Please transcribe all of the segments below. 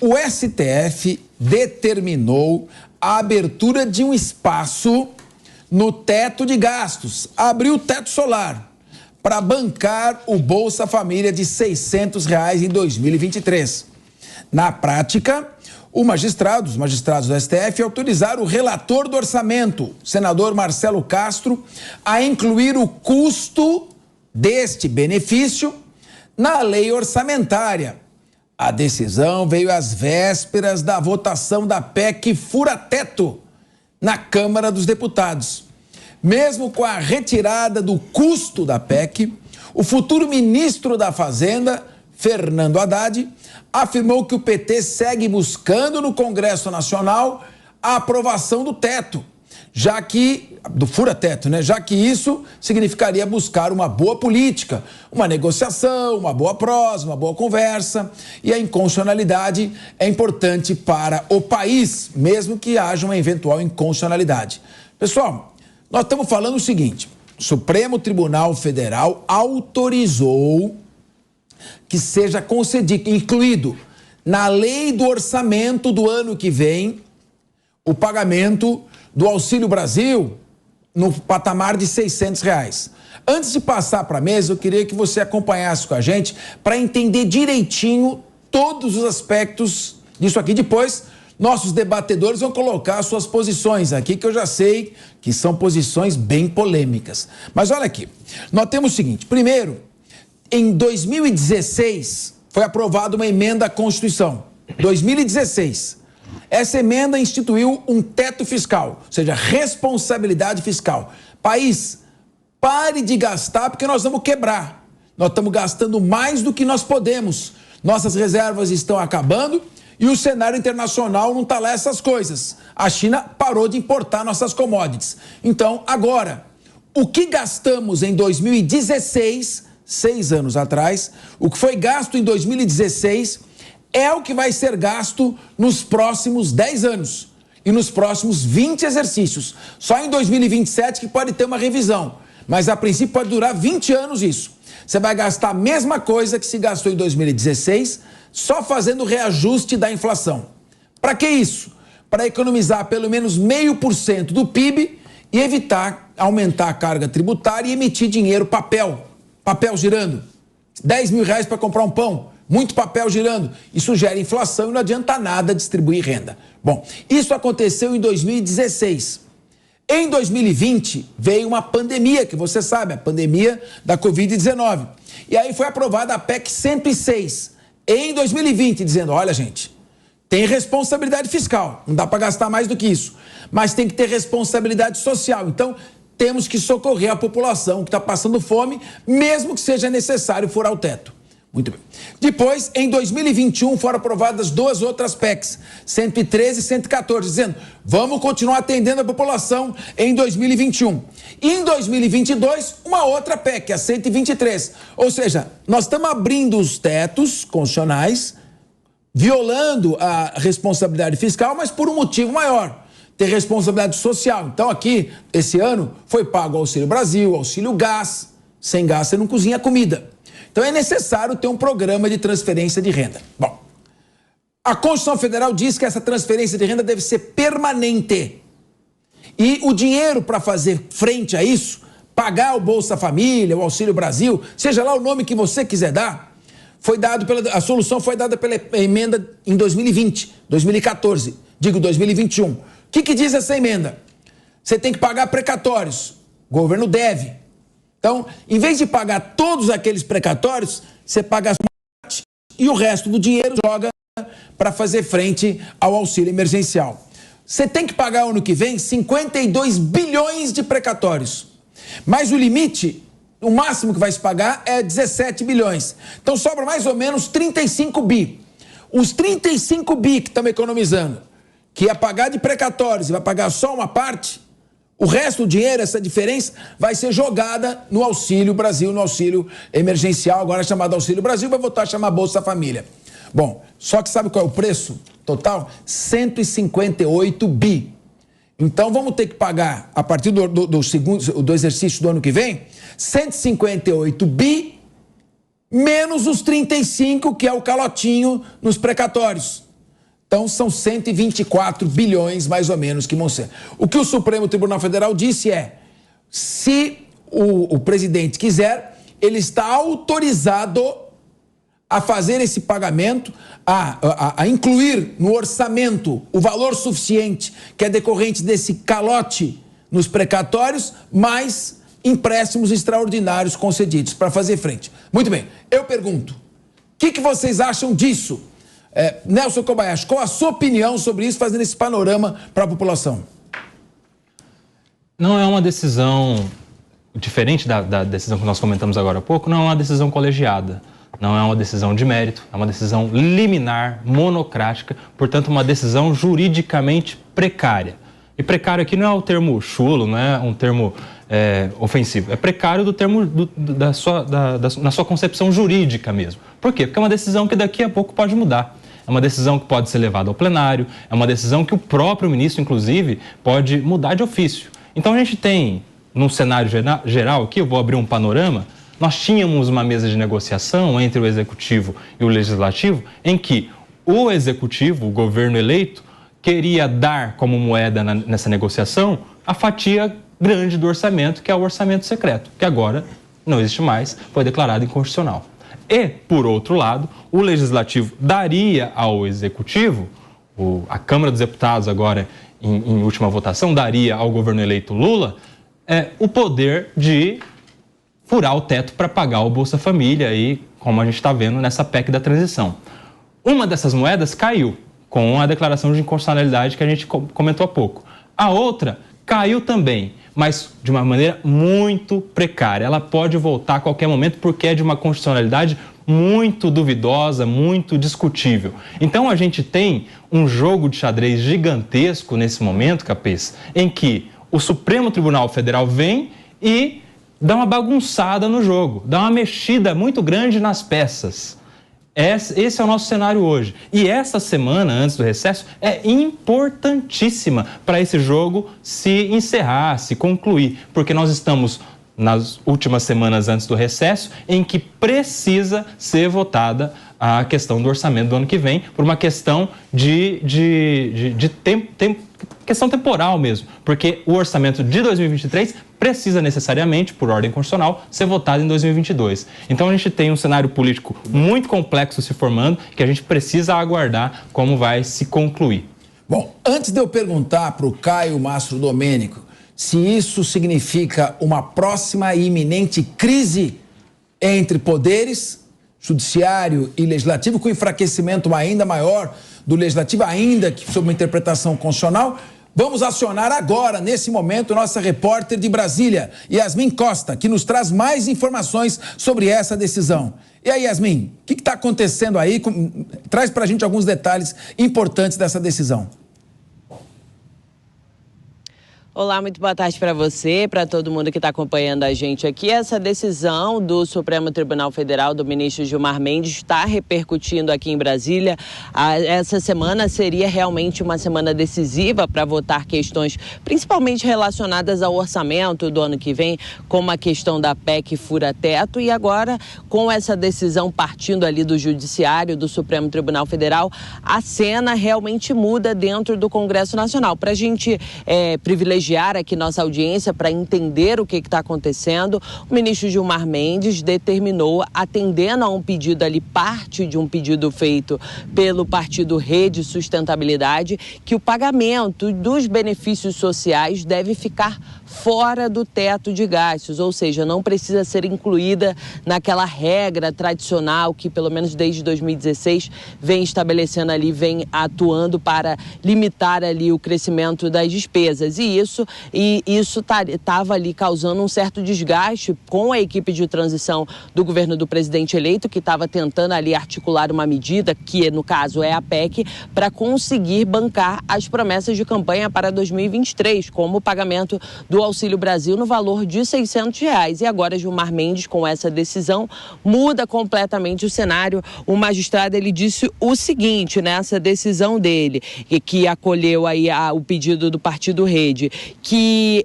O STF determinou a abertura de um espaço no teto de gastos, abriu o teto solar para bancar o Bolsa Família de R$ 600 em 2023. Na prática, os magistrados do STF autorizaram o relator do orçamento, senador Marcelo Castro, a incluir o custo deste benefício na lei orçamentária. A decisão veio às vésperas da votação da PEC fura-teto na Câmara dos Deputados. Mesmo com a retirada do custo da PEC, o futuro ministro da Fazenda, Fernando Haddad, afirmou que o PT segue buscando no Congresso Nacional a aprovação do teto, do fura-teto, já que isso significaria buscar uma boa política, uma negociação, uma boa prosa, uma boa conversa, e a inconstitucionalidade é importante para o país, mesmo que haja uma eventual inconstitucionalidade. Pessoal, nós estamos falando o seguinte: o Supremo Tribunal Federal autorizou que seja concedido, incluído na lei do orçamento do ano que vem, o pagamento do Auxílio Brasil no patamar de R$ 600. Antes de passar para a mesa, eu queria que você acompanhasse com a gente para entender direitinho todos os aspectos disso aqui. Depois, nossos debatedores vão colocar suas posições aqui, que eu já sei que são posições bem polêmicas. Mas olha aqui, nós temos o seguinte: primeiro, em 2016, foi aprovada uma emenda à Constituição. 2016. Essa emenda instituiu um teto fiscal, ou seja, responsabilidade fiscal. País, pare de gastar porque nós vamos quebrar. Nós estamos gastando mais do que nós podemos. Nossas reservas estão acabando e o cenário internacional não está lá essas coisas. A China parou de importar nossas commodities. Então, agora, o que gastamos em 2016, 6 anos atrás, o que foi gasto em 2016 é o que vai ser gasto nos próximos 10 anos e nos próximos 20 exercícios. Só em 2027 que pode ter uma revisão, mas a princípio pode durar 20 anos isso. Você vai gastar a mesma coisa que se gastou em 2016, só fazendo o reajuste da inflação. Para que isso? Para economizar pelo menos 0,5% do PIB e evitar aumentar a carga tributária e emitir dinheiro, papel girando. R$ 10 mil para comprar um pão. Muito papel girando, isso gera inflação e não adianta nada distribuir renda. Bom, isso aconteceu em 2016. Em 2020, veio uma pandemia, que você sabe, a pandemia da Covid-19. E aí foi aprovada a PEC 106, em 2020, dizendo: olha, gente, tem responsabilidade fiscal, não dá para gastar mais do que isso, mas tem que ter responsabilidade social. Então, temos que socorrer a população que está passando fome, mesmo que seja necessário furar o teto. Muito bem. Depois, em 2021, foram aprovadas 2 outras PECs, 113 e 114, dizendo: vamos continuar atendendo a população em 2021. E em 2022, uma outra PEC, a 123. Ou seja, nós estamos abrindo os tetos constitucionais, violando a responsabilidade fiscal, mas por um motivo maior: ter responsabilidade social. Então, aqui, esse ano, foi pago o Auxílio Brasil, Auxílio Gás. Sem gás, você não cozinha comida. Então é necessário ter um programa de transferência de renda. Bom, a Constituição Federal diz que essa transferência de renda deve ser permanente. E o dinheiro para fazer frente a isso, pagar o Bolsa Família, o Auxílio Brasil, seja lá o nome que você quiser dar, a solução foi dada pela emenda em 2020, 2014, digo 2021. O que diz essa emenda? Você tem que pagar precatórios, o governo deve. Então, em vez de pagar todos aqueles precatórios, você paga parte e o resto do dinheiro joga para fazer frente ao auxílio emergencial. Você tem que pagar ano que vem 52 bilhões de precatórios. Mas o limite, o máximo que vai se pagar é 17 bilhões. Então sobra mais ou menos 35 bi. Os 35 bi que estamos economizando, que ia pagar de precatórios e vai pagar só uma parte, o resto do dinheiro, essa diferença, vai ser jogada no Auxílio Brasil, no auxílio emergencial, agora chamado Auxílio Brasil, vai voltar a chamar Bolsa Família. Bom, só que sabe qual é o preço total? 158 bi. Então vamos ter que pagar, a partir do exercício do ano que vem, 158 bi, menos os 35, que é o calotinho nos precatórios. Então, são 124 bilhões, mais ou menos, que vão ser. O que o Supremo Tribunal Federal disse é, se o presidente quiser, ele está autorizado a fazer esse pagamento, a incluir no orçamento o valor suficiente que é decorrente desse calote nos precatórios, mais empréstimos extraordinários concedidos para fazer frente. Muito bem, eu pergunto, o que vocês acham disso? Nelson Kobayashi, qual a sua opinião sobre isso, fazendo esse panorama para a população? Não é uma decisão diferente da decisão que nós comentamos agora há pouco, não é uma decisão colegiada, não é uma decisão de mérito, é uma decisão liminar, monocrática, portanto uma decisão juridicamente precária. E precário aqui não é o termo chulo, não é um termo ofensivo, é precário do termo na sua concepção jurídica mesmo. Por quê? Porque é uma decisão que daqui a pouco pode mudar. É uma decisão que pode ser levada ao plenário, é uma decisão que o próprio ministro, inclusive, pode mudar de ofício. Então a gente tem, num cenário geral aqui, eu vou abrir um panorama, nós tínhamos uma mesa de negociação entre o Executivo e o Legislativo, em que o Executivo, o governo eleito, queria dar como moeda nessa negociação a fatia grande do orçamento, que é o orçamento secreto, que agora não existe mais, foi declarado inconstitucional. E, por outro lado, o Legislativo daria ao Executivo, a Câmara dos Deputados agora, em última votação, daria ao governo eleito Lula o poder de furar o teto para pagar o Bolsa Família, aí, como a gente está vendo nessa PEC da transição. Uma dessas moedas caiu com a declaração de inconstitucionalidade que a gente comentou há pouco. A outra caiu também, mas de uma maneira muito precária. Ela pode voltar a qualquer momento porque é de uma constitucionalidade muito duvidosa, muito discutível. Então a gente tem um jogo de xadrez gigantesco nesse momento, Capês, em que o Supremo Tribunal Federal vem e dá uma bagunçada no jogo, dá uma mexida muito grande nas peças. Esse é o nosso cenário hoje. E essa semana, antes do recesso, é importantíssima para esse jogo se encerrar, se concluir, porque nós estamos nas últimas semanas antes do recesso, em que precisa ser votada a questão do orçamento do ano que vem, por uma questão de questão temporal mesmo, porque o orçamento de 2023 precisa necessariamente, por ordem constitucional, ser votado em 2022. Então a gente tem um cenário político muito complexo se formando, que a gente precisa aguardar como vai se concluir. Bom, antes de eu perguntar para o Caio Mastro Domênico se isso significa uma próxima e iminente crise entre poderes, judiciário e legislativo, com enfraquecimento ainda maior do legislativo, ainda que sob uma interpretação constitucional, vamos acionar agora, nesse momento, nossa repórter de Brasília, Yasmin Costa, que nos traz mais informações sobre essa decisão. E aí, Yasmin, o que está acontecendo aí? Traz para a gente alguns detalhes importantes dessa decisão. Olá, muito boa tarde para você, para todo mundo que está acompanhando a gente aqui. Essa decisão do Supremo Tribunal Federal, do ministro Gilmar Mendes, está repercutindo aqui em Brasília. Essa semana seria realmente uma semana decisiva para votar questões principalmente relacionadas ao orçamento do ano que vem, como a questão da PEC fura-teto. E agora, com essa decisão partindo ali do Judiciário, do Supremo Tribunal Federal, a cena realmente muda dentro do Congresso Nacional. Para a gente privilegiar aqui nossa audiência para entender o que está acontecendo, o ministro Gilmar Mendes determinou, atendendo a um pedido ali, parte de um pedido feito pelo partido Rede Sustentabilidade, que o pagamento dos benefícios sociais deve ficar fora do teto de gastos, ou seja, não precisa ser incluída naquela regra tradicional que, pelo menos desde 2016, vem estabelecendo ali, vem atuando para limitar ali o crescimento das despesas. E isso estava ali causando um certo desgaste com a equipe de transição do governo do presidente eleito, que estava tentando ali articular uma medida, que no caso é a PEC, para conseguir bancar as promessas de campanha para 2023, como o pagamento do Auxílio Brasil no valor de R$600. E agora Gilmar Mendes, com essa decisão, muda completamente o cenário. O magistrado, ele disse o seguinte, nessa decisão dele, que acolheu aí o pedido do partido Rede, que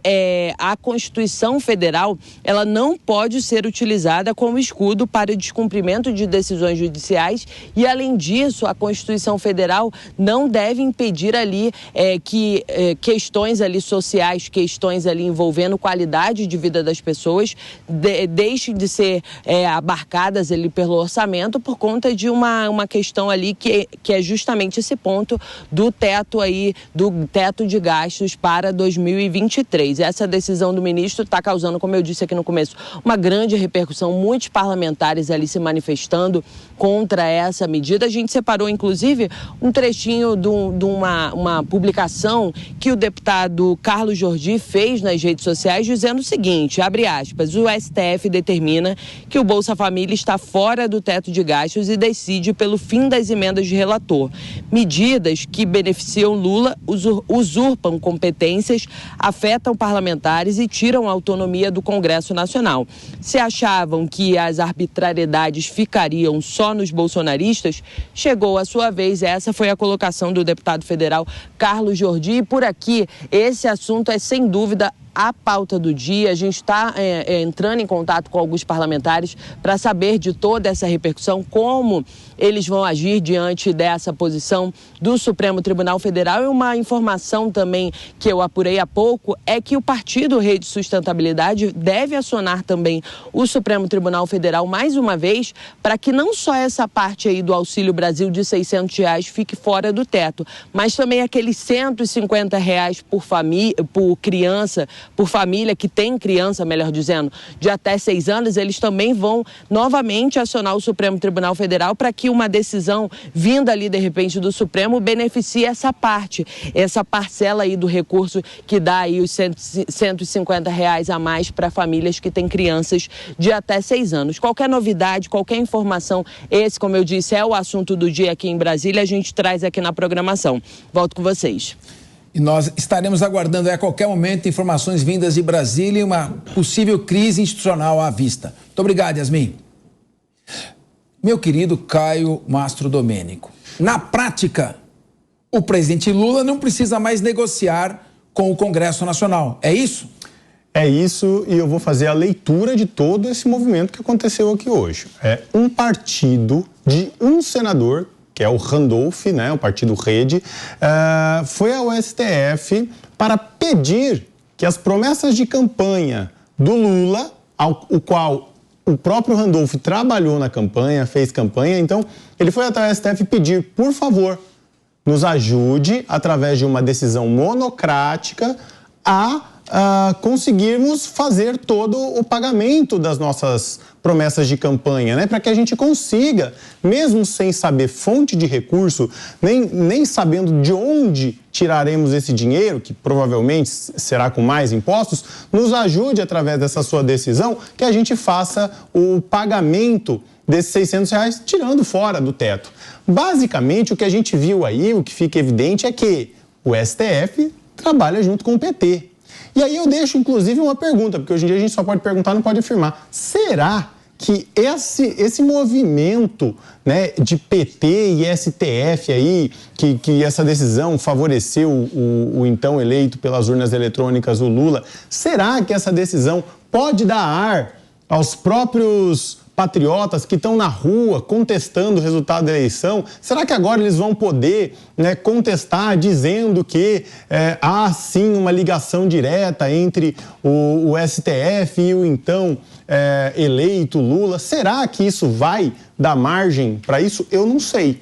a Constituição Federal ela não pode ser utilizada como escudo para o descumprimento de decisões judiciais e, além disso, a Constituição Federal não deve impedir ali que questões ali sociais, questões ali envolvendo qualidade de vida das pessoas deixem de ser abarcadas ali pelo orçamento por conta de uma questão ali que é justamente esse ponto do teto de gastos para 2023. Essa decisão do ministro está causando, como eu disse aqui no começo, uma grande repercussão, muitos parlamentares ali se manifestando contra essa medida. A gente separou, inclusive, um trechinho de uma publicação que o deputado Carlos Jordi fez nas redes sociais, dizendo o seguinte, abre aspas, o STF determina que o Bolsa Família está fora do teto de gastos e decide pelo fim das emendas de relator. Medidas que beneficiam Lula usurpam competências, afetam parlamentares e tiram a autonomia do Congresso Nacional. Se achavam que as arbitrariedades ficariam só nos bolsonaristas, chegou a sua vez. Essa foi a colocação do deputado federal Carlos Jordi. E por aqui, esse assunto é sem dúvida a pauta do dia. A gente está entrando em contato com alguns parlamentares para saber de toda essa repercussão, como eles vão agir diante dessa posição do Supremo Tribunal Federal. E uma informação também que eu apurei há pouco é que o Partido Rede Sustentabilidade deve acionar também o Supremo Tribunal Federal mais uma vez para que não só essa parte aí do Auxílio Brasil de R$600 fique fora do teto, mas também aqueles R$150 por criança, por família que tem criança, melhor dizendo, de até 6 anos, eles também vão novamente acionar o Supremo Tribunal Federal para que uma decisão vinda ali, de repente, do Supremo beneficie essa parte, essa parcela aí do recurso que dá aí os R$150 a mais para famílias que têm crianças de até 6 anos. Qualquer novidade, qualquer informação, esse, como eu disse, é o assunto do dia aqui em Brasília, a gente traz aqui na programação. Volto com vocês. E nós estaremos aguardando a qualquer momento informações vindas de Brasília e uma possível crise institucional à vista. Muito obrigado, Yasmin. Meu querido Caio Mastro Domênico, na prática, o presidente Lula não precisa mais negociar com o Congresso Nacional, é isso? É isso, e eu vou fazer a leitura de todo esse movimento que aconteceu aqui hoje. É um partido de um senador, que é o Randolph, né, o partido Rede, foi ao STF para pedir que as promessas de campanha do Lula, o qual o próprio Randolph trabalhou na campanha, fez campanha, então ele foi até o STF pedir, por favor, nos ajude, através de uma decisão monocrática, a conseguirmos fazer todo o pagamento das nossas promessas de campanha, né? Para que a gente consiga, mesmo sem saber fonte de recurso, nem sabendo de onde tiraremos esse dinheiro, que provavelmente será com mais impostos, nos ajude através dessa sua decisão que a gente faça o pagamento desses R$600 tirando fora do teto. Basicamente, o que a gente viu aí, o que fica evidente é que o STF trabalha junto com o PT. E aí eu deixo, inclusive, uma pergunta, porque hoje em dia a gente só pode perguntar, não pode afirmar. Será que esse movimento, né, de PT e STF aí, que essa decisão favoreceu o então eleito pelas urnas eletrônicas, o Lula, será que essa decisão pode dar ar aos próprios patriotas que estão na rua contestando o resultado da eleição? Será que agora eles vão poder, né, contestar dizendo que há sim uma ligação direta entre o STF e o então eleito Lula? Será que isso vai dar margem para isso? Eu não sei,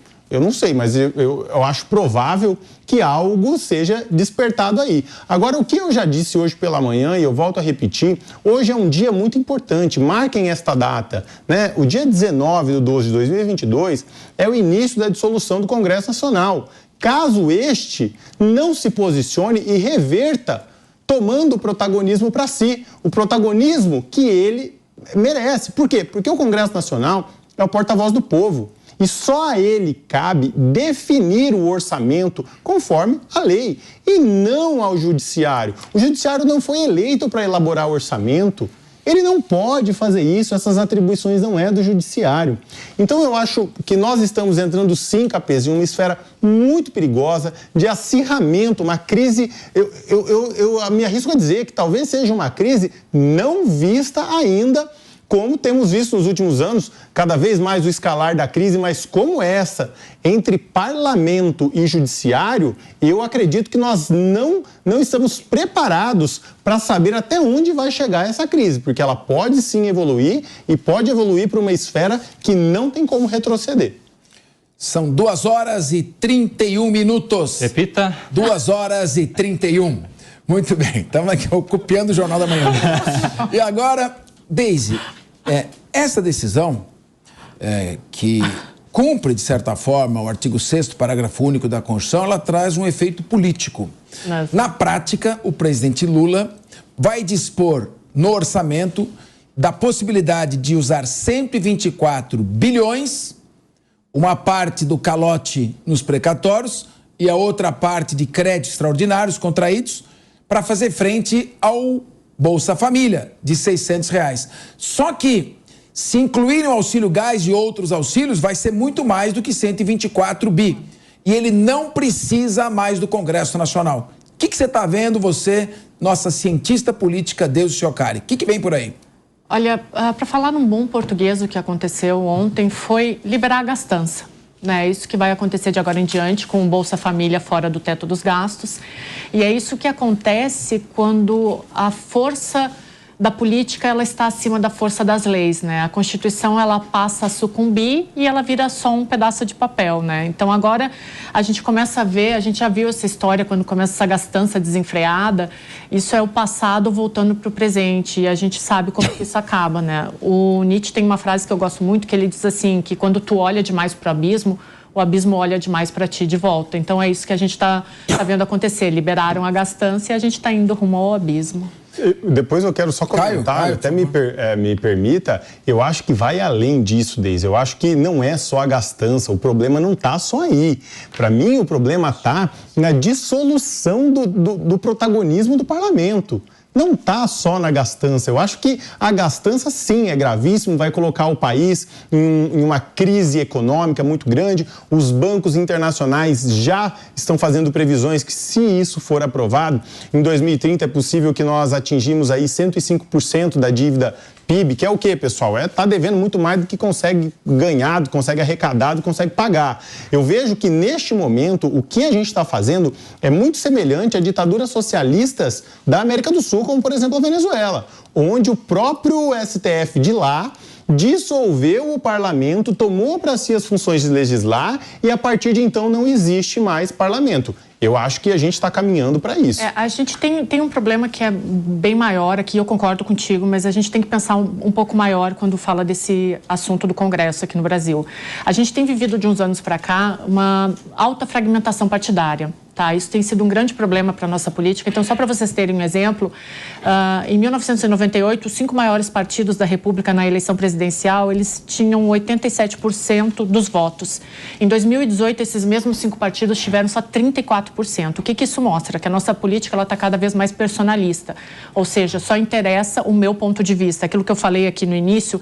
mas eu acho provável que algo seja despertado aí. Agora, o que eu já disse hoje pela manhã, e eu volto a repetir, hoje é um dia muito importante, marquem esta data, né? O dia 19/12/2022 é o início da dissolução do Congresso Nacional. Caso este não se posicione e reverta, tomando o protagonismo para si, o protagonismo que ele merece. Por quê? Porque o Congresso Nacional é o porta-voz do povo. E só a ele cabe definir o orçamento conforme a lei, e não ao judiciário. O judiciário não foi eleito para elaborar o orçamento. Ele não pode fazer isso, essas atribuições não é do judiciário. Então eu acho que nós estamos entrando sim, Capês, em uma esfera muito perigosa, de acirramento, uma crise, eu me arrisco a dizer que talvez seja uma crise não vista ainda, como temos visto nos últimos anos, cada vez mais o escalar da crise, mas como essa, entre parlamento e judiciário, eu acredito que nós não estamos preparados para saber até onde vai chegar essa crise, porque ela pode sim evoluir e pode evoluir para uma esfera que não tem como retroceder. São 2h31. Repita. 2h31. Muito bem, estamos aqui copiando o Jornal da Manhã. E agora, Deise, essa decisão, que cumpre, de certa forma, o artigo 6º, parágrafo único da Constituição, ela traz um efeito político. Na prática, o presidente Lula vai dispor no orçamento da possibilidade de usar 124 bilhões, uma parte do calote nos precatórios e a outra parte de créditos extraordinários contraídos para fazer frente ao Bolsa Família, de R$600. Só que, se incluírem o auxílio gás e outros auxílios, vai ser muito mais do que 124 bi. E ele não precisa mais do Congresso Nacional. O que você está vendo, você, nossa cientista política, Deus Chiocari? O que vem por aí? Olha, para falar num bom português, o que aconteceu ontem foi liberar a gastança. Isso que vai acontecer de agora em diante com o Bolsa Família fora do teto dos gastos. E é isso que acontece quando a força da política ela está acima da força das leis, A Constituição ela passa a sucumbir e ela vira só um pedaço de papel, Então agora a gente começa a ver, a gente já viu essa história quando começa essa gastança desenfreada, isso é o passado voltando para o presente e a gente sabe como que isso acaba, O Nietzsche tem uma frase que eu gosto muito que ele diz assim, que quando tu olha demais para o abismo olha demais para ti de volta. Então é isso que a gente está vendo acontecer, liberaram a gastança e a gente está indo rumo ao abismo. Depois eu quero só comentar, Caio, até me permita, eu acho que vai além disso, Deise. Eu acho que não é só a gastança, o problema não está só aí. Para mim, o problema está na dissolução do protagonismo do parlamento. Não está só na gastança. Eu acho que a gastança, sim, é gravíssimo, vai colocar o país em uma crise econômica muito grande. Os bancos internacionais já estão fazendo previsões que, se isso for aprovado, em 2030 é possível que nós atingimos aí 105% da dívida PIB, que é o quê, pessoal? Tá devendo muito mais do que consegue ganhar, consegue arrecadar, consegue pagar. Eu vejo que, neste momento, o que a gente está fazendo é muito semelhante a ditaduras socialistas da América do Sul, como, por exemplo, a Venezuela, onde o próprio STF de lá dissolveu o parlamento, tomou para si as funções de legislar e, a partir de então, não existe mais parlamento. Eu acho que a gente está caminhando para isso. A gente tem um problema que é bem maior aqui, eu concordo contigo, mas a gente tem que pensar um pouco maior quando fala desse assunto do Congresso aqui no Brasil. A gente tem vivido de uns anos para cá uma alta fragmentação partidária. Isso tem sido um grande problema para a nossa política. Então, só para vocês terem um exemplo, em 1998, os 5 maiores partidos da República na eleição presidencial, eles tinham 87% dos votos. Em 2018, esses mesmos 5 partidos tiveram só 34%. O que isso mostra? Que a nossa política está cada vez mais personalista. Ou seja, só interessa o meu ponto de vista. Aquilo que eu falei aqui no início,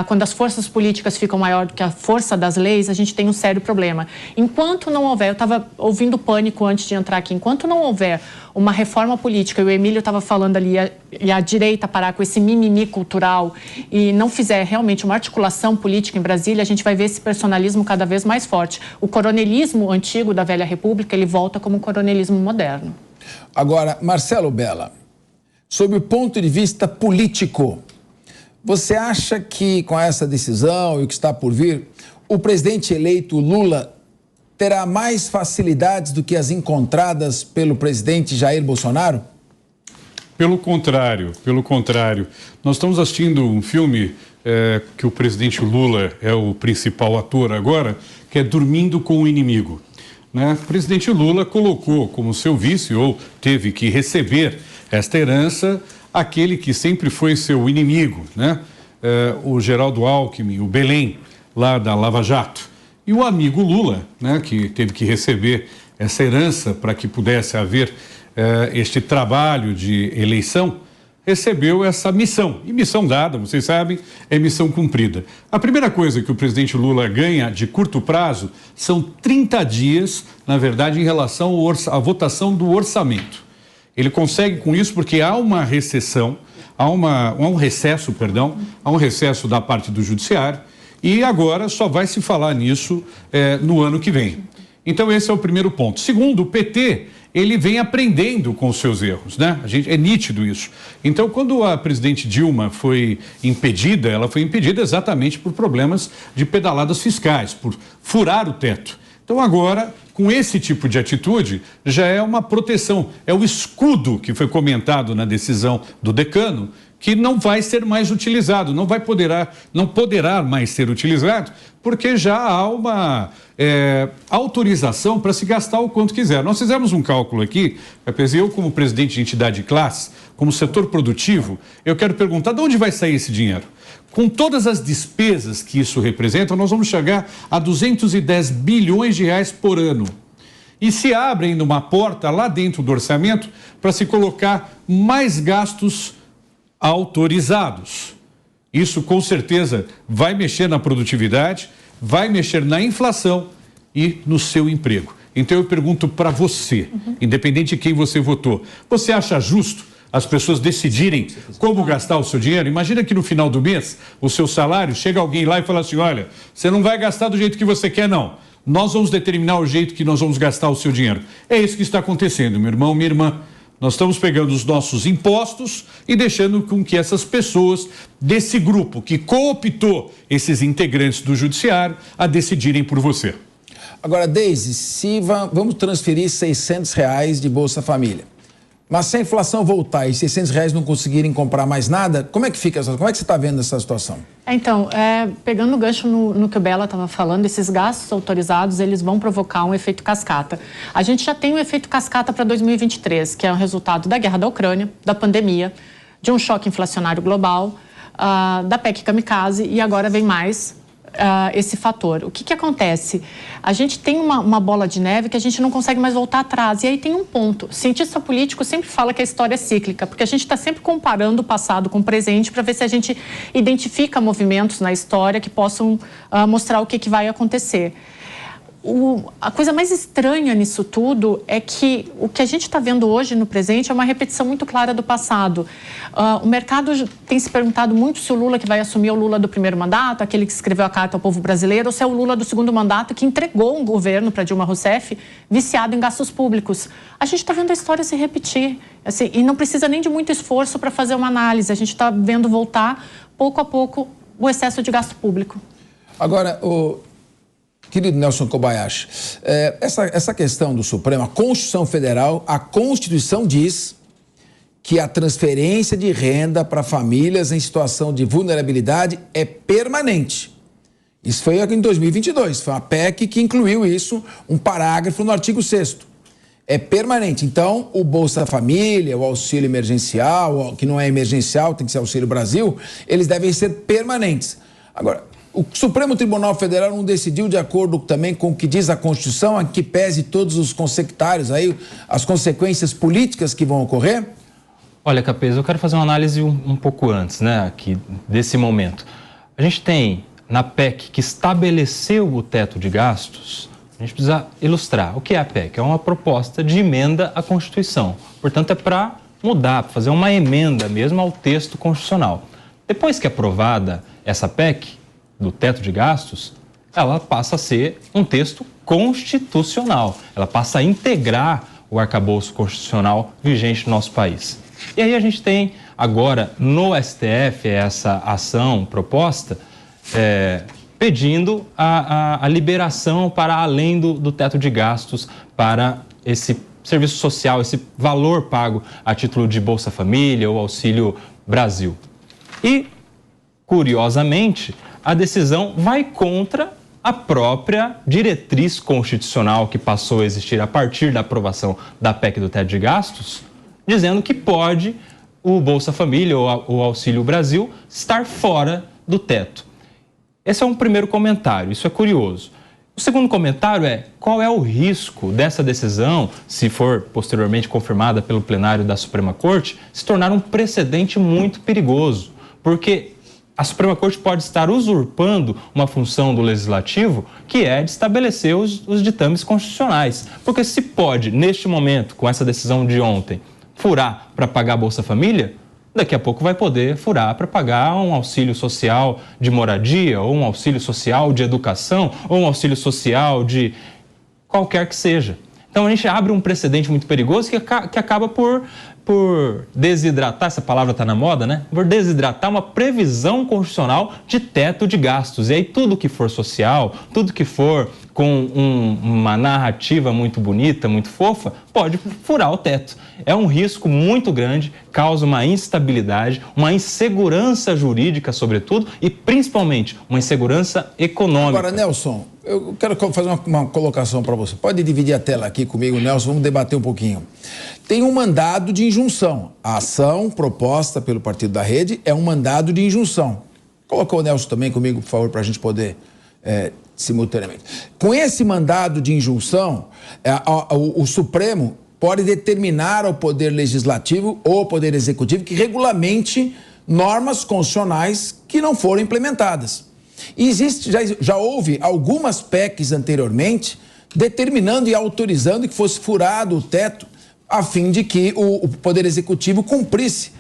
quando as forças políticas ficam maior do que a força das leis, a gente tem um sério problema. Enquanto não houver, eu estava ouvindo Pânico antes de entrar aqui, enquanto não houver uma reforma política, e o Emílio estava falando ali, e a direita parar com esse mimimi cultural e não fizer realmente uma articulação política em Brasília, a gente vai ver esse personalismo cada vez mais forte. O coronelismo antigo da velha república, ele volta como um coronelismo moderno. Agora, Marcelo Bella, sob o ponto de vista político, você acha que com essa decisão e o que está por vir, o presidente eleito Lula terá mais facilidades do que as encontradas pelo presidente Jair Bolsonaro? Pelo contrário. Nós estamos assistindo um filme que o presidente Lula é o principal ator agora, que é Dormindo com o Inimigo. O presidente Lula colocou como seu vice, ou teve que receber esta herança, aquele que sempre foi seu inimigo, o Geraldo Alckmin, o Belém, lá da Lava Jato. E o amigo Lula, que teve que receber essa herança para que pudesse haver este trabalho de eleição, recebeu essa missão. E missão dada, vocês sabem, é missão cumprida. A primeira coisa que o presidente Lula ganha de curto prazo são 30 dias, na verdade, em relação à votação do orçamento. Ele consegue com isso porque há uma recessão, há um recesso da parte do judiciário, e agora só vai se falar nisso no ano que vem. Então esse é o primeiro ponto. Segundo, o PT, ele vem aprendendo com os seus erros, né? É nítido isso. Então, quando a presidente Dilma foi impedida, ela foi impedida exatamente por problemas de pedaladas fiscais, por furar o teto. Então agora, com esse tipo de atitude, já é uma proteção, é o escudo que foi comentado na decisão do decano, que não vai ser mais utilizado, não poderá mais ser utilizado, porque já há uma autorização para se gastar o quanto quiser. Nós fizemos um cálculo aqui, eu como presidente de entidade de classe, como setor produtivo, eu quero perguntar de onde vai sair esse dinheiro? Com todas as despesas que isso representa, nós vamos chegar a 210 bilhões de reais por ano. E se abre ainda uma porta lá dentro do orçamento para se colocar mais gastos autorizados. Isso com certeza vai mexer na produtividade, vai mexer na inflação e no seu emprego. Então eu pergunto para você, independente de quem você votou, você acha justo as pessoas decidirem como gastar o seu dinheiro? Imagina que no final do mês, o seu salário, chega alguém lá e fala assim, olha, você não vai gastar do jeito que você quer, não. Nós vamos determinar o jeito que nós vamos gastar o seu dinheiro. É isso que está acontecendo, meu irmão, minha irmã. Nós estamos pegando os nossos impostos e deixando com que essas pessoas desse grupo que cooptou esses integrantes do judiciário a decidirem por você. Agora, Deise, se vamos transferir R$600 de Bolsa Família, mas se a inflação voltar e R$600 não conseguirem comprar mais nada, como é que fica essa? Como é que você está vendo essa situação? Então, pegando o gancho no que o Bela estava falando, esses gastos autorizados, eles vão provocar um efeito cascata. A gente já tem um efeito cascata para 2023, que é o resultado da guerra da Ucrânia, da pandemia, de um choque inflacionário global, da PEC Kamikaze, e agora vem mais esse fator. O que acontece? A gente tem uma bola de neve que a gente não consegue mais voltar atrás. E aí tem um ponto. O cientista político sempre fala que a história é cíclica, porque a gente está sempre comparando o passado com o presente para ver se a gente identifica movimentos na história que possam mostrar o que vai acontecer. A coisa mais estranha nisso tudo é que o que a gente está vendo hoje no presente é uma repetição muito clara do passado. O mercado tem se perguntado muito se o Lula que vai assumir é o Lula do primeiro mandato, aquele que escreveu a carta ao povo brasileiro, ou se é o Lula do segundo mandato que entregou um governo para Dilma Rousseff viciado em gastos públicos. A gente está vendo a história se repetir, assim, e não precisa nem de muito esforço para fazer uma análise. A gente está vendo voltar, pouco a pouco, o excesso de gasto público. Agora, querido Nelson Kobayashi, essa questão do Supremo, a Constituição Federal, a Constituição diz que a transferência de renda para famílias em situação de vulnerabilidade é permanente. Isso foi em 2022, foi uma PEC que incluiu isso, um parágrafo no artigo 6º. É permanente. Então, o Bolsa Família, o auxílio emergencial, que não é emergencial, tem que ser Auxílio Brasil, eles devem ser permanentes. Agora, o Supremo Tribunal Federal não decidiu, de acordo também com o que diz a Constituição, a que pese todos os consectários aí, as consequências políticas que vão ocorrer? Olha, Capês, eu quero fazer uma análise um pouco antes, né, aqui, desse momento. A gente tem, na PEC, que estabeleceu o teto de gastos, a gente precisa ilustrar. O que é a PEC? É uma proposta de emenda à Constituição. Portanto, é para mudar, para fazer uma emenda mesmo ao texto constitucional. Depois que é aprovada essa PEC, do teto de gastos, ela passa a ser um texto constitucional. Ela passa a integrar o arcabouço constitucional vigente no nosso país. E aí a gente tem agora no STF essa ação proposta pedindo a liberação para além do teto de gastos para esse serviço social, esse valor pago a título de Bolsa Família ou Auxílio Brasil. E, curiosamente, a decisão vai contra a própria diretriz constitucional que passou a existir a partir da aprovação da PEC do teto de gastos, dizendo que pode o Bolsa Família ou o Auxílio Brasil estar fora do teto. Esse é um primeiro comentário, isso é curioso. O segundo comentário é: qual é o risco dessa decisão, se for posteriormente confirmada pelo plenário da Suprema Corte, se tornar um precedente muito perigoso? Porque a Suprema Corte pode estar usurpando uma função do Legislativo, que é de estabelecer os ditames constitucionais. Porque se pode, neste momento, com essa decisão de ontem, furar para pagar a Bolsa Família, daqui a pouco vai poder furar para pagar um auxílio social de moradia, ou um auxílio social de educação, ou um auxílio social de qualquer que seja. Então a gente abre um precedente muito perigoso que acaba por desidratar, essa palavra está na moda, né? Por desidratar uma previsão constitucional de teto de gastos. E aí tudo que for social, tudo que for com uma narrativa muito bonita, muito fofa, pode furar o teto. É um risco muito grande, causa uma instabilidade, uma insegurança jurídica, sobretudo, e principalmente uma insegurança econômica. Agora, Nelson, eu quero fazer uma colocação para você. Pode dividir a tela aqui comigo, Nelson, vamos debater um pouquinho. Tem um mandado de injunção. A ação proposta pelo Partido da Rede é um mandado de injunção. Coloca o Nelson também comigo, por favor, para a gente poder simultaneamente. Com esse mandado de injunção, o Supremo pode determinar ao Poder Legislativo ou ao Poder Executivo que regulamente normas constitucionais que não foram implementadas. E já houve algumas PECs anteriormente determinando e autorizando que fosse furado o teto a fim de que o Poder Executivo cumprisse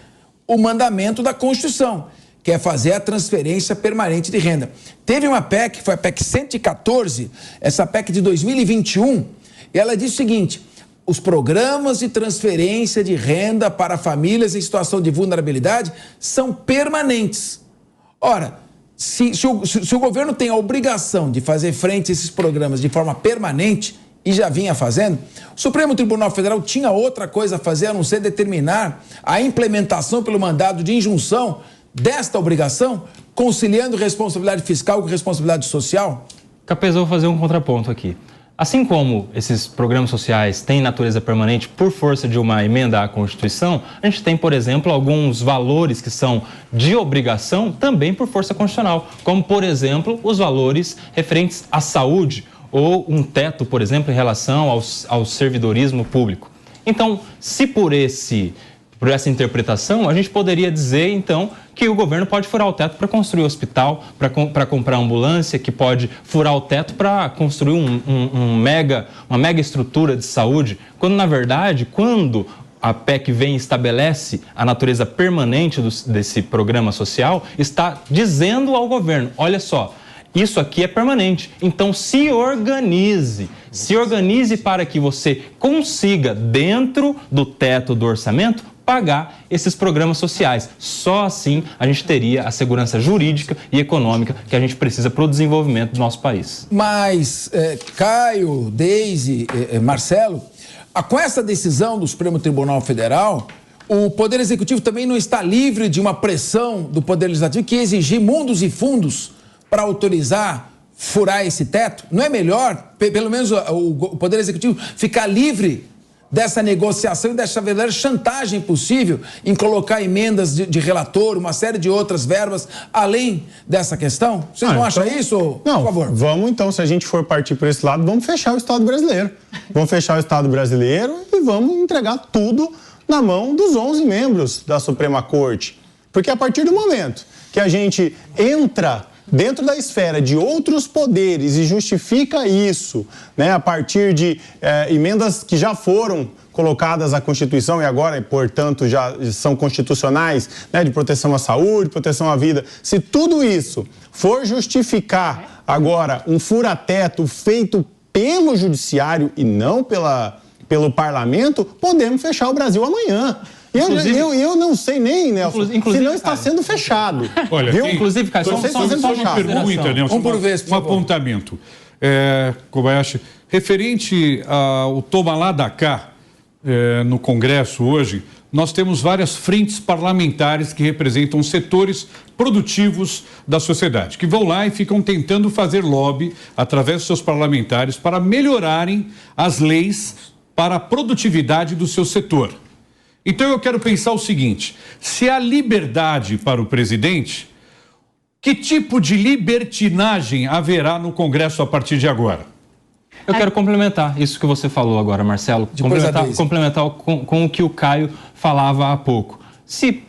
o mandamento da Constituição, que é fazer a transferência permanente de renda. Teve uma PEC, que foi a PEC 114, essa PEC de 2021, e ela diz o seguinte: os programas de transferência de renda para famílias em situação de vulnerabilidade são permanentes. Ora, se o governo tem a obrigação de fazer frente a esses programas de forma permanente, e já vinha fazendo, o Supremo Tribunal Federal tinha outra coisa a fazer a não ser determinar a implementação pelo mandado de injunção desta obrigação, conciliando responsabilidade fiscal com responsabilidade social? Capês, eu vou fazer um contraponto aqui. Assim como esses programas sociais têm natureza permanente por força de uma emenda à Constituição, a gente tem, por exemplo, alguns valores que são de obrigação também por força constitucional, como, por exemplo, os valores referentes à saúde ou um teto, por exemplo, em relação ao servidorismo público. Então, se por essa interpretação, a gente poderia dizer, então, que o governo pode furar o teto para construir hospital, para comprar ambulância, que pode furar o teto para construir uma mega estrutura de saúde, quando, na verdade, quando a PEC vem e estabelece a natureza permanente desse programa social, está dizendo ao governo: olha só, isso aqui é permanente, então se organize para que você consiga, dentro do teto do orçamento, pagar esses programas sociais. Só assim a gente teria a segurança jurídica e econômica que a gente precisa para o desenvolvimento do nosso país. Mas, Caio, Deise, Marcelo, com essa decisão do Supremo Tribunal Federal, o Poder Executivo também não está livre de uma pressão do Poder Legislativo que exigir mundos e fundos para autorizar furar esse teto? Não é melhor, pelo menos o Poder Executivo, ficar livre dessa negociação e dessa verdadeira chantagem possível em colocar emendas de relator, uma série de outras verbas, além dessa questão? Vocês não acham isso? Não, por favor. Vamos então, se a gente for partir por esse lado, vamos fechar o Estado brasileiro. Vamos fechar o Estado brasileiro e vamos entregar tudo na mão dos 11 membros da Suprema Corte. Porque a partir do momento que a gente entra dentro da esfera de outros poderes e justifica isso, né, a partir de emendas que já foram colocadas à Constituição e agora, portanto, já são constitucionais, né, de proteção à saúde, proteção à vida, se tudo isso for justificar agora um fura-teto feito pelo Judiciário e não pelo Parlamento, podemos fechar o Brasil amanhã. Eu não sei nem, Nelson, se não está sendo fechado. Olha, inclusive, Caio, só uma pergunta, Nelson, um apontamento. Kobayashi, referente ao toma lá da cá, no Congresso hoje, nós temos várias frentes parlamentares que representam setores produtivos da sociedade, que vão lá e ficam tentando fazer lobby, através dos seus parlamentares, para melhorarem as leis para a produtividade do seu setor. Então eu quero pensar o seguinte: se há liberdade para o presidente, Que tipo de libertinagem haverá no Congresso a partir de agora? Eu quero complementar isso que você falou agora, Marcelo. Complementar com o que o Caio falava há pouco. Se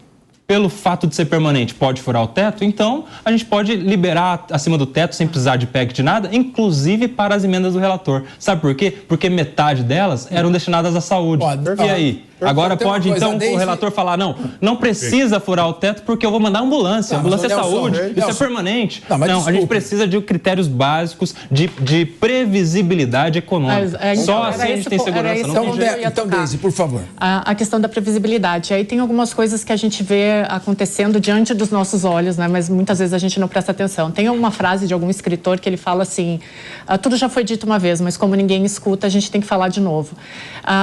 pelo fato de ser permanente pode furar o teto, então a gente pode liberar acima do teto sem precisar de PEC de nada, inclusive para as emendas do relator. Sabe por quê? Porque metade delas eram destinadas à saúde. E aí? Agora pode, então, o relator falar, não precisa furar o teto porque eu vou mandar ambulância. Ambulância é saúde, isso é permanente. Não, a gente precisa de critérios básicos de previsibilidade econômica. Só assim a gente tem segurança. Então, Deise, por favor. A questão da previsibilidade. Aí tem algumas coisas que a gente vê acontecendo diante dos nossos olhos, né? Mas muitas vezes a gente não presta atenção. Tem uma frase de algum escritor que ele fala assim, tudo já foi dito uma vez, mas como ninguém escuta, a gente tem que falar de novo.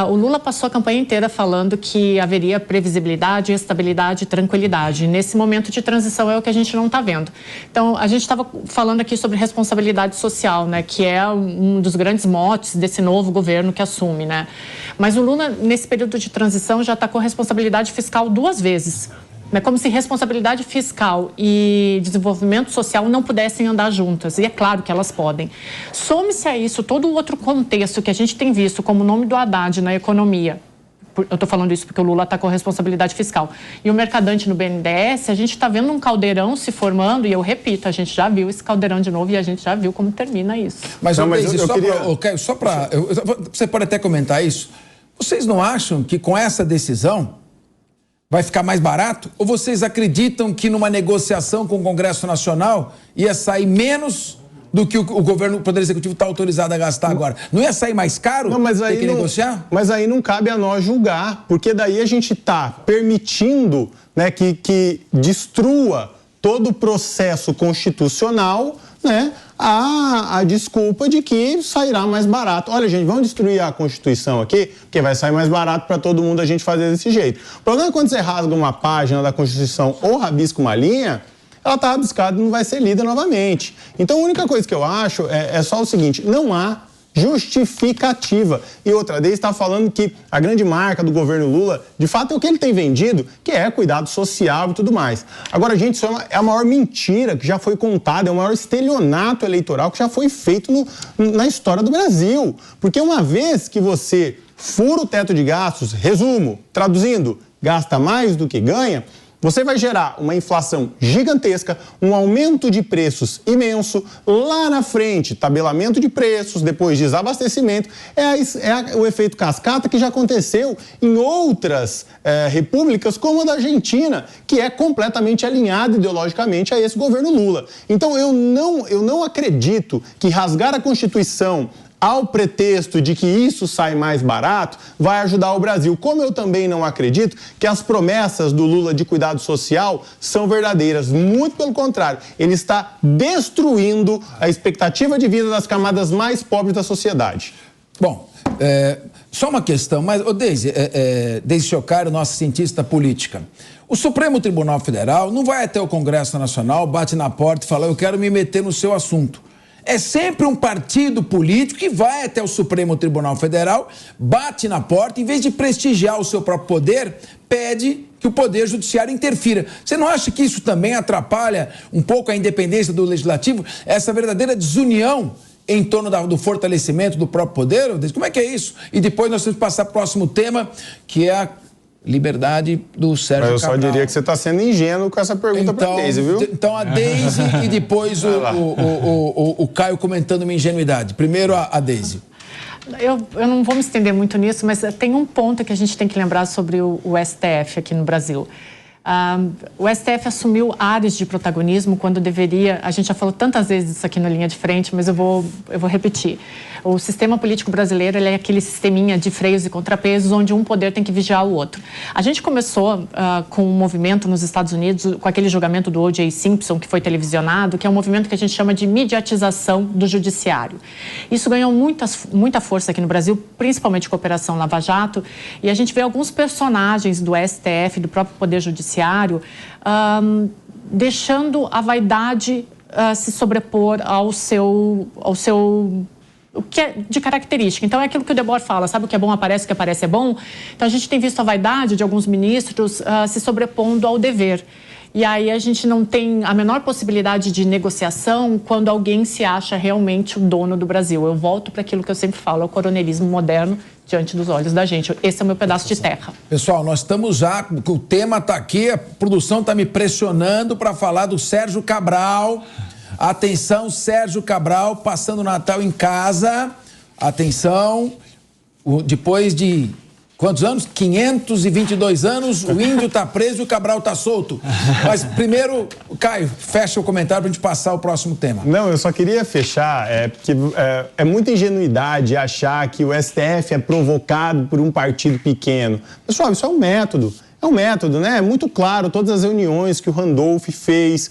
O Lula passou a campanha inteira falando que haveria previsibilidade, estabilidade e tranquilidade. Nesse momento de transição é o que a gente não está vendo. Então, a gente estava falando aqui sobre responsabilidade social, né, que é um dos grandes motes desse novo governo que assume, né? Mas o Lula, nesse período de transição, já está com responsabilidade fiscal 2 vezes. É como se responsabilidade fiscal e desenvolvimento social não pudessem andar juntas. E é claro que elas podem. Some-se a isso todo o outro contexto que a gente tem visto, como o nome do Haddad na economia. Eu estou falando isso porque o Lula está com responsabilidade fiscal. E o mercadante no BNDES, a gente está vendo um caldeirão se formando, e eu repito, a gente já viu esse caldeirão de novo e a gente já viu como termina isso. Mas você pode até comentar isso. Vocês não acham que com essa decisão vai ficar mais barato? Ou vocês acreditam que numa negociação com o Congresso Nacional ia sair menos do que o governo, o Poder Executivo está autorizado a gastar agora? Não ia sair mais caro ter que negociar? Mas aí não cabe a nós julgar, porque daí a gente está permitindo, né, que destrua todo o processo constitucional, né, a desculpa de que sairá mais barato. Olha, gente, vamos destruir a Constituição aqui, porque vai sair mais barato para todo mundo a gente fazer desse jeito. O problema é quando você rasga uma página da Constituição ou rabisca uma linha, ela está rabiscada e não vai ser lida novamente. Então, a única coisa que eu acho é só o seguinte, não há justificativa. E outra vez está falando que a grande marca do governo Lula, de fato, é o que ele tem vendido, que é cuidado social e tudo mais. Agora, gente, isso é a maior mentira que já foi contada, é o maior estelionato eleitoral que já foi feito na história do Brasil. Porque uma vez que você fura o teto de gastos, resumo, traduzindo, gasta mais do que ganha, você vai gerar uma inflação gigantesca, um aumento de preços imenso, lá na frente, tabelamento de preços, depois desabastecimento, o efeito cascata que já aconteceu em outras repúblicas, como a da Argentina, que é completamente alinhada ideologicamente a esse governo Lula. Então, eu não acredito que rasgar a Constituição ao pretexto de que isso sai mais barato, vai ajudar o Brasil. Como eu também não acredito que as promessas do Lula de cuidado social são verdadeiras. Muito pelo contrário, ele está destruindo a expectativa de vida das camadas mais pobres da sociedade. Bom, só uma questão, mas, Deise Chocário, nossa cientista política, o Supremo Tribunal Federal não vai até o Congresso Nacional, bate na porta e fala, eu quero me meter no seu assunto. É sempre um partido político que vai até o Supremo Tribunal Federal, bate na porta, em vez de prestigiar o seu próprio poder, pede que o Poder Judiciário interfira. Você não acha que isso também atrapalha um pouco a independência do Legislativo, essa verdadeira desunião em torno do fortalecimento do próprio poder? Como é que é isso? E depois nós temos que passar para o próximo tema, que é a liberdade do Sérgio Cabral. Eu só diria que você está sendo ingênuo com essa pergunta para a Deise, viu? Então a Deise e depois o Caio comentando minha ingenuidade. Primeiro a Deise. Eu não vou me estender muito nisso, mas tem um ponto que a gente tem que lembrar sobre o STF aqui no Brasil. O STF assumiu áreas de protagonismo quando deveria... A gente já falou tantas vezes isso aqui na linha de frente, mas eu vou repetir. O sistema político brasileiro ele é aquele sisteminha de freios e contrapesos onde um poder tem que vigiar o outro. A gente começou com um movimento nos Estados Unidos, com aquele julgamento do O.J. Simpson, que foi televisionado, que é um movimento que a gente chama de mediatização do judiciário. Isso ganhou muita força aqui no Brasil, principalmente com a Operação Lava Jato, e a gente vê alguns personagens do STF, do próprio Poder Judiciário, deixando a vaidade se sobrepor ao seu o que é de característica. Então, é aquilo que o Debord fala, sabe o que é bom aparece, o que aparece é bom? Então, a gente tem visto a vaidade de alguns ministros se sobrepondo ao dever. E aí a gente não tem a menor possibilidade de negociação quando alguém se acha realmente o dono do Brasil. Eu volto para aquilo que eu sempre falo, é o coronelismo moderno diante dos olhos da gente. Esse é o meu pedaço de terra. Pessoal, nós estamos já, o tema está aqui, a produção está me pressionando para falar do Sérgio Cabral. Atenção, Sérgio Cabral, passando o Natal em casa. Atenção, depois de... quantos anos? 522 anos, o índio está preso e o Cabral está solto. Mas primeiro, Caio, fecha o comentário para a gente passar ao próximo tema. Não, eu só queria fechar, porque é muita ingenuidade achar que o STF é provocado por um partido pequeno. Pessoal, isso é um método. É um método, né? É muito claro, todas as reuniões que o Randolph fez,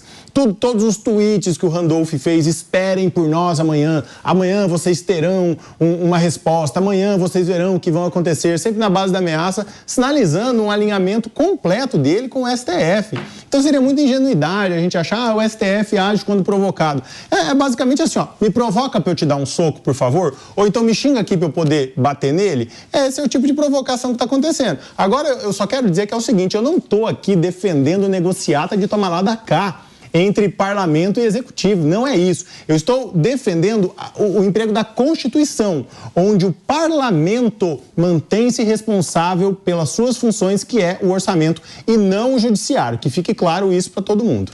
todos os tweets que o Randolph fez, esperem por nós amanhã. Amanhã vocês terão uma resposta, amanhã vocês verão o que vão acontecer, sempre na base da ameaça, sinalizando um alinhamento completo dele com o STF. Então seria muita ingenuidade a gente achar o STF age quando provocado. É basicamente assim, ó, me provoca para eu te dar um soco, por favor, ou então me xinga aqui para eu poder bater nele. Esse é o tipo de provocação que está acontecendo. Agora, eu só quero dizer que é o seguinte, eu não estou aqui defendendo negociata de tomar lá da cá entre parlamento e executivo, não é isso. Eu estou defendendo o emprego da Constituição, onde o parlamento mantém-se responsável pelas suas funções, que é o orçamento, e não o judiciário. Que fique claro isso para todo mundo.